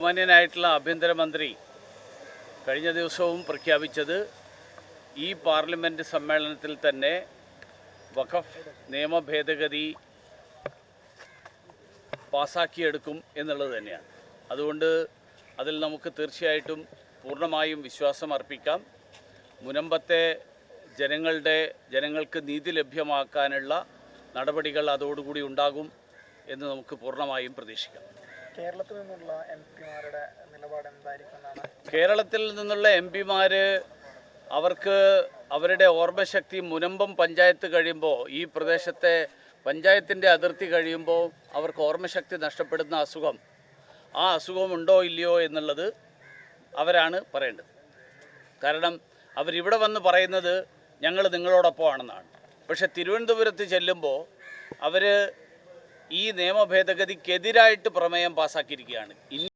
ബഹുമാന്യനായിട്ടുള്ള ആഭ്യന്തരമന്ത്രി കഴിഞ്ഞ ദിവസവും പ്രഖ്യാപിച്ചത് ഈ പാർലമെൻറ്റ് സമ്മേളനത്തിൽ തന്നെ വഖഫ് നിയമ ഭേദഗതി പാസാക്കിയെടുക്കും എന്നുള്ളത് തന്നെയാണ്. അതുകൊണ്ട് അതിൽ നമുക്ക് തീർച്ചയായിട്ടും പൂർണ്ണമായും വിശ്വാസം അർപ്പിക്കാം. മുനമ്പത്തെ ജനങ്ങൾക്ക് നീതി ലഭ്യമാക്കാനുള്ള നടപടികൾ അതോടുകൂടി ഉണ്ടാകും എന്ന് നമുക്ക് പൂർണ്ണമായും പ്രതീക്ഷിക്കാം. കേരളത്തിൽ നിന്നുള്ള എംപിമാരുടെ നിലപാട് എന്തായിരിക്കും? കേരളത്തിൽ നിന്നുള്ള എംപിമാർ അവർക്ക് അവരുടെ ഓർമ്മശക്തി മുനമ്പം പഞ്ചായത്ത് കഴിയുമ്പോൾ, ഈ പ്രദേശത്തെ പഞ്ചായത്തിൻ്റെ അതിർത്തി കഴിയുമ്പോൾ അവർക്ക് ഓർമ്മശക്തി നഷ്ടപ്പെടുന്ന ആ അസുഖമുണ്ടോ ഇല്ലയോ എന്നുള്ളത് അവരാണ് പറയേണ്ടത്. കാരണം അവരിവിടെ വന്ന് പറയുന്നത് ഞങ്ങൾ നിങ്ങളോടൊപ്പമാണെന്നാണ്. പക്ഷെ തിരുവനന്തപുരത്ത് ചെല്ലുമ്പോൾ അവർ ഈ നിയമ ഭേദഗതിക്കെതിരായിട്ട് പ്രമേയം പാസ്സാക്കിയിരിക്കുകയാണ്.